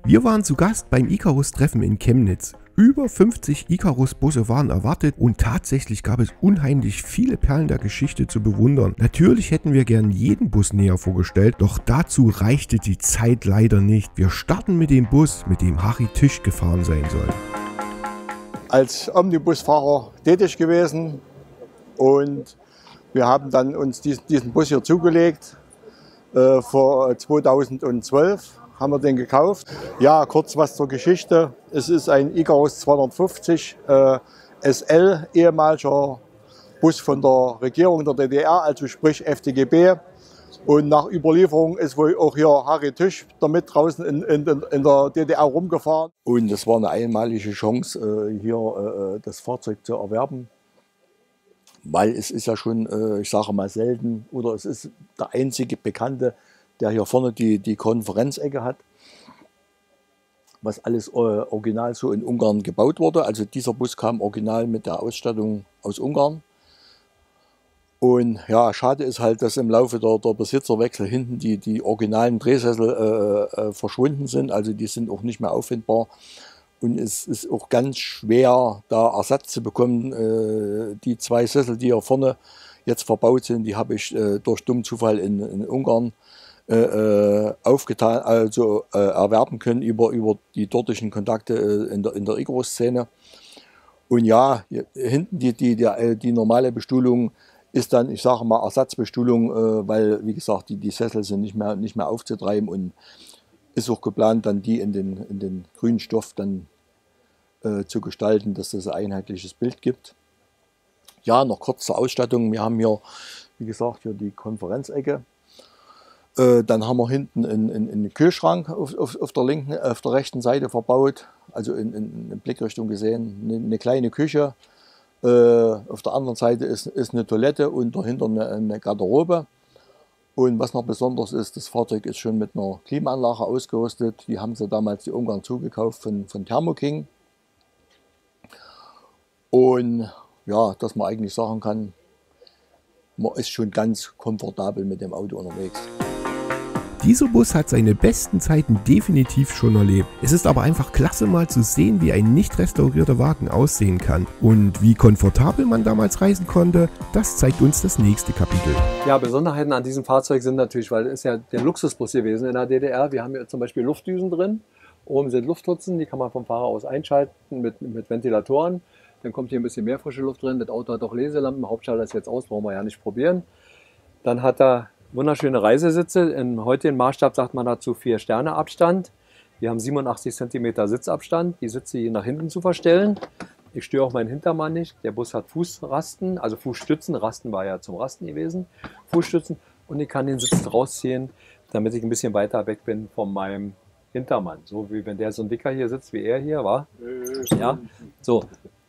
Wir waren zu Gast beim Ikarus-Treffen in Chemnitz. Über 50 Ikarus-Busse waren erwartet und tatsächlich gab es unheimlich viele Perlen der Geschichte zu bewundern. Natürlich hätten wir gern jeden Bus näher vorgestellt, doch dazu reichte die Zeit leider nicht. Wir starten mit dem Bus, mit dem Harry Tisch gefahren sein soll. Als Omnibusfahrer tätig gewesen und wir haben dann uns diesen Bus hier zugelegt. Vor 2012 haben wir den gekauft. Ja, kurz was zur Geschichte. Es ist ein Ikarus 250 SL, ehemaliger Bus von der Regierung der DDR, also sprich FDGB. Und nach Überlieferung ist wohl auch hier Harry Tisch damit draußen in der DDR rumgefahren. Und es war eine einmalige Chance, hier das Fahrzeug zu erwerben. Weil es ist ja schon, ich sage mal, selten, oder es ist der einzige Bekannte, der hier vorne die Konferenzecke hat, was alles original so in Ungarn gebaut wurde. Also dieser Bus kam original mit der Ausstattung aus Ungarn. Und ja, schade ist halt, dass im Laufe der Besitzerwechsel hinten die originalen Drehsessel verschwunden sind. Also die sind auch nicht mehr auffindbar. Und es ist auch ganz schwer, da Ersatz zu bekommen. Die zwei Sessel, die hier vorne jetzt verbaut sind, die habe ich durch dummen Zufall in Ungarn aufgetan, also erwerben können über die dortigen Kontakte in der Ikarus-Szene. Und ja, hinten die normale Bestuhlung ist dann, ich sage mal, Ersatzbestuhlung, weil, wie gesagt, die Sessel sind nicht mehr aufzutreiben und ist auch geplant, dann die in den grünen Stoff dann zu gestalten, dass es ein einheitliches Bild gibt. Ja, noch kurz zur Ausstattung. Wir haben hier, wie gesagt, hier die Konferenzecke. Dann haben wir hinten einen Kühlschrank auf der rechten Seite verbaut, also in Blickrichtung gesehen, eine kleine Küche. Auf der anderen Seite ist eine Toilette und dahinter eine Garderobe. Und was noch besonders ist, das Fahrzeug ist schon mit einer Klimaanlage ausgerüstet. Die haben sie damals die Ungarn zugekauft von Thermo King. Und ja, dass man eigentlich sagen kann, man ist schon ganz komfortabel mit dem Auto unterwegs. Dieser Bus hat seine besten Zeiten definitiv schon erlebt. Es ist aber einfach klasse mal zu sehen, wie ein nicht restaurierter Wagen aussehen kann. Und wie komfortabel man damals reisen konnte, das zeigt uns das nächste Kapitel. Ja, Besonderheiten an diesem Fahrzeug sind natürlich, weil es ist ja der Luxusbus gewesen in der DDR. Wir haben hier zum Beispiel Luftdüsen drin. Oben sind Lufthutzen, die kann man vom Fahrer aus einschalten mit Ventilatoren. Dann kommt hier ein bisschen mehr frische Luft drin. Das Auto hat auch Leselampen. Hauptschalter ist jetzt aus, brauchen wir ja nicht probieren. Dann hat er wunderschöne Reisesitze. Im heutigen Maßstab sagt man dazu 4 Sterne Abstand. Wir haben 87 cm Sitzabstand, die Sitze hier nach hinten zu verstellen. Ich störe auch meinen Hintermann nicht. Der Bus hat Fußrasten, also Fußstützen. Rasten war ja zum Rasten gewesen. Fußstützen. Und ich kann den Sitz rausziehen, damit ich ein bisschen weiter weg bin von meinem Hintermann. So wie wenn der so ein Dicker hier sitzt, wie er hier war. Ja, so.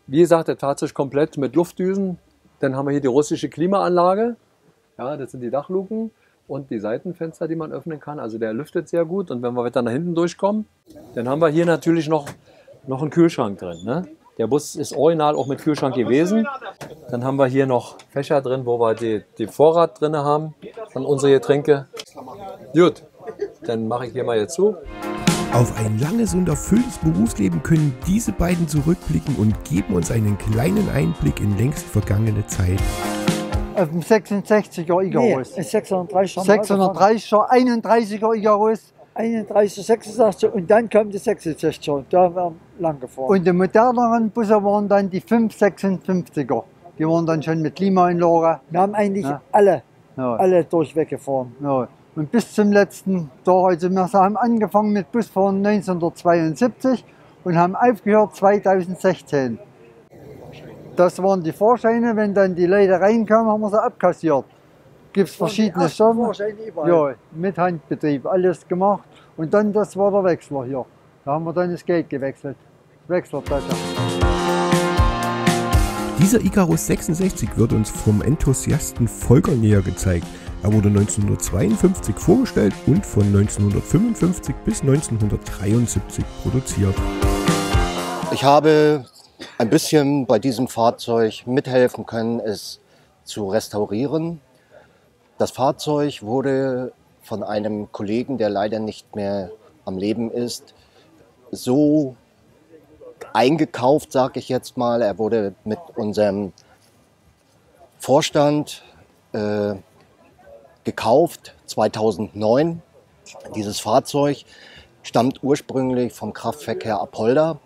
Wie gesagt, das Fahrzeug komplett mit Luftdüsen. Dann haben wir hier die russische Klimaanlage. Ja, das sind die Dachluken und die Seitenfenster, die man öffnen kann. Also der lüftet sehr gut. Und wenn wir weiter nach hinten durchkommen, dann haben wir hier natürlich noch einen Kühlschrank drin. Ne? Der Bus ist original auch mit Kühlschrank gewesen. Dann haben wir hier noch Fächer drin, wo wir die Vorrat drin haben von unsere Getränke. Gut, dann mache ich hier mal jetzt zu. Auf ein langes und erfülltes Berufsleben können diese beiden zurückblicken und geben uns einen kleinen Einblick in längst vergangene Zeit. Auf dem 66er Ikarus. Nee, 630er. 630er, 31er Ikarus. 31, 86 und dann kommt die 66er. Da haben wir lang gefahren. Und die moderneren Busse waren dann die 556er. Die waren dann schon mit Klimaanlage. Wir haben eigentlich Ja. alle durchweg gefahren. Ja. Und bis zum letzten Tag, also wir haben angefangen mit Busfahren 1972 und haben aufgehört 2016. Das waren die Fahrscheine, wenn dann die Leute reinkamen, haben wir sie abkassiert. Gibt es verschiedene Stoffe. Ja, mit Handbetrieb, alles gemacht. Und dann, das war der Wechsler hier. Da haben wir dann das Geld gewechselt. Wechseltasche. Dieser Ikarus 66 wird uns vom Enthusiasten Volker näher gezeigt. Er wurde 1952 vorgestellt und von 1955 bis 1973 produziert. Ich habe ein bisschen bei diesem Fahrzeug mithelfen können, es zu restaurieren. Das Fahrzeug wurde von einem Kollegen, der leider nicht mehr am Leben ist, so eingekauft, sage ich jetzt mal. Er wurde mit unserem Vorstand gekauft 2009. Dieses Fahrzeug stammt ursprünglich vom Kraftverkehr Apolda.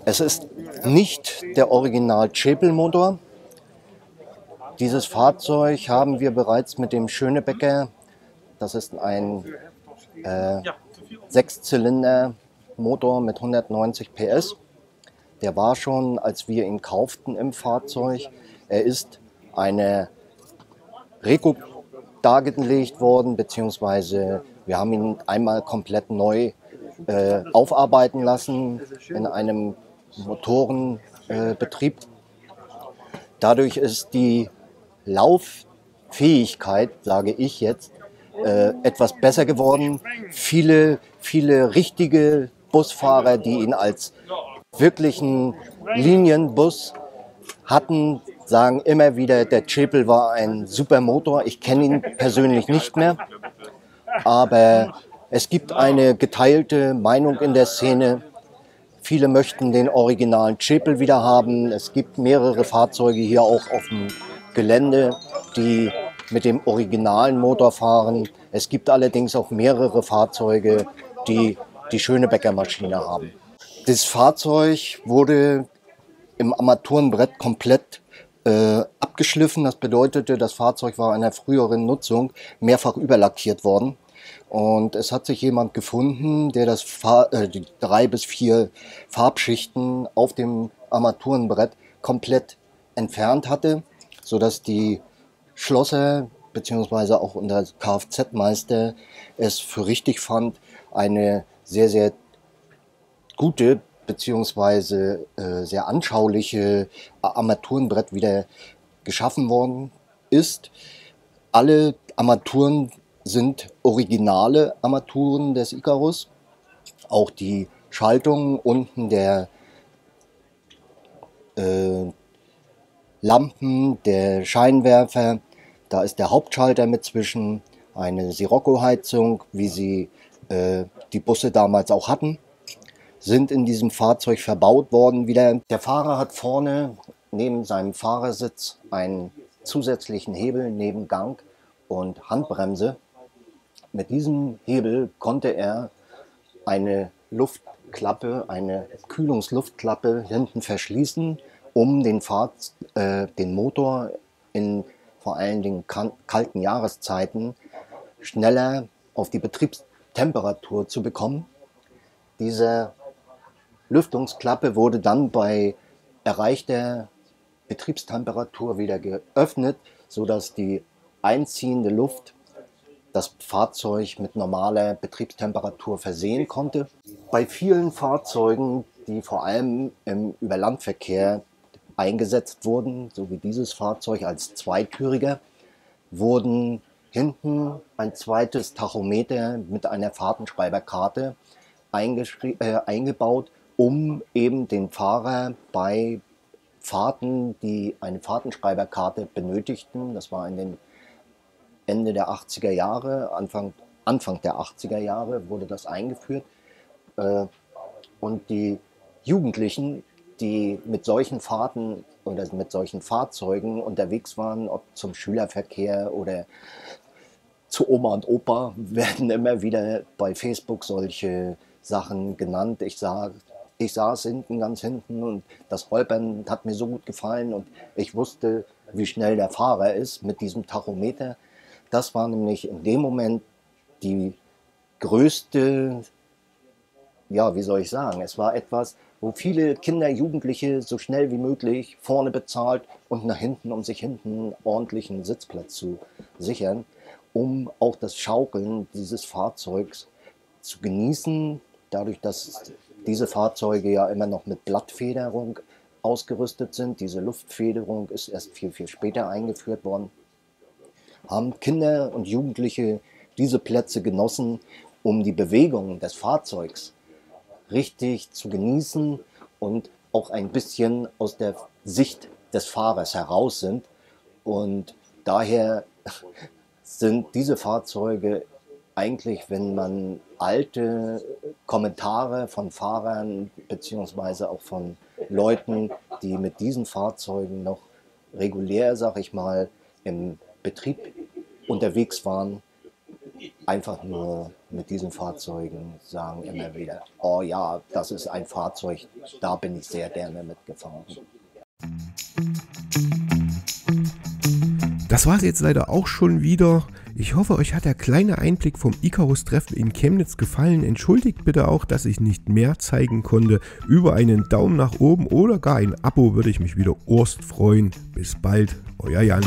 Es ist nicht der Original Zschäpel-Motor. Dieses Fahrzeug haben wir bereits mit dem Schönebecker. Das ist ein 6-Zylinder-Motor mit 190 PS. Der war schon, als wir ihn kauften, im Fahrzeug. Er ist eine Reko dargelegt worden, beziehungsweise wir haben ihn einmal komplett neu aufarbeiten lassen in einem Motorenbetrieb. Dadurch ist die Lauffähigkeit, sage ich jetzt, etwas besser geworden. Viele richtige Busfahrer, die ihn als wirklichen Linienbus hatten, sagen immer wieder, der Zschäpel war ein super Motor. Ich kenne ihn persönlich nicht mehr, aber es gibt eine geteilte Meinung in der Szene. Viele möchten den originalen Zschäpel wieder haben. Es gibt mehrere Fahrzeuge hier auch auf dem Gelände, die mit dem originalen Motor fahren. Es gibt allerdings auch mehrere Fahrzeuge, die die Schönebecker Maschine haben. Das Fahrzeug wurde im Armaturenbrett komplett abgeschliffen. Das bedeutete, das Fahrzeug war in der früheren Nutzung mehrfach überlackiert worden. Und es hat sich jemand gefunden, der die 3 bis 4 Farbschichten auf dem Armaturenbrett komplett entfernt hatte, sodass die Schlosser bzw. auch unser Kfz-Meister es für richtig fand, eine sehr, sehr gute bzw. sehr anschauliche Armaturenbrett wieder geschaffen worden ist. Alle Armaturen sind originale Armaturen des Ikarus. Auch die Schaltung unten der Lampen, der Scheinwerfer, da ist der Hauptschalter mit zwischen, eine Sirocco-Heizung, wie sie die Busse damals auch hatten, sind in diesem Fahrzeug verbaut worden wieder. Der Fahrer hat vorne neben seinem Fahrersitz einen zusätzlichen Hebel neben Gang und Handbremse. Mit diesem Hebel konnte er eine Luftklappe, eine Kühlungsluftklappe hinten verschließen, um den Motor in vor allen Dingen kalten Jahreszeiten schneller auf die Betriebstemperatur zu bekommen. Diese Lüftungsklappe wurde dann bei erreichter Betriebstemperatur wieder geöffnet, sodass die einziehende Luft das Fahrzeug mit normaler Betriebstemperatur versehen konnte. Bei vielen Fahrzeugen, die vor allem im Überlandverkehr eingesetzt wurden, so wie dieses Fahrzeug als zweitüriger, wurden hinten ein zweites Tachometer mit einer Fahrtenschreiberkarte eingebaut, um eben den Fahrer bei Fahrten, die eine Fahrtenschreiberkarte benötigten, das war in den Ende der 80er Jahre, Anfang der 80er Jahre wurde das eingeführt. Und die Jugendlichen, die mit solchen Fahrten oder mit solchen Fahrzeugen unterwegs waren, ob zum Schülerverkehr oder zu Oma und Opa, werden immer wieder bei Facebook solche Sachen genannt. Ich saß hinten, ganz hinten, und das Holpern hat mir so gut gefallen und ich wusste, wie schnell der Fahrer ist mit diesem Tachometer. Das war nämlich in dem Moment die größte, ja, wie soll ich sagen, es war etwas, wo viele Kinder, Jugendliche so schnell wie möglich vorne bezahlt und nach hinten, um sich hinten einen ordentlichen Sitzplatz zu sichern, um auch das Schaukeln dieses Fahrzeugs zu genießen, dadurch, dass diese Fahrzeuge ja immer noch mit Blattfederung ausgerüstet sind. Diese Luftfederung ist erst viel, viel später eingeführt worden. Haben Kinder und Jugendliche diese Plätze genossen, um die Bewegung des Fahrzeugs richtig zu genießen und auch ein bisschen aus der Sicht des Fahrers heraus sind. Und daher sind diese Fahrzeuge eigentlich, wenn man alte Kommentare von Fahrern beziehungsweise auch von Leuten, die mit diesen Fahrzeugen noch regulär, sag ich mal, im Betrieb unterwegs waren, einfach nur mit diesen Fahrzeugen sagen immer wieder, oh ja, das ist ein Fahrzeug, da bin ich sehr gerne mitgefahren. Das war es jetzt leider auch schon wieder. Ich hoffe, euch hat der kleine Einblick vom Ikarus-Treffen in Chemnitz gefallen. Entschuldigt bitte auch, dass ich nicht mehr zeigen konnte. Über einen Daumen nach oben oder gar ein Abo würde ich mich wieder urst freuen. Bis bald, euer Jan.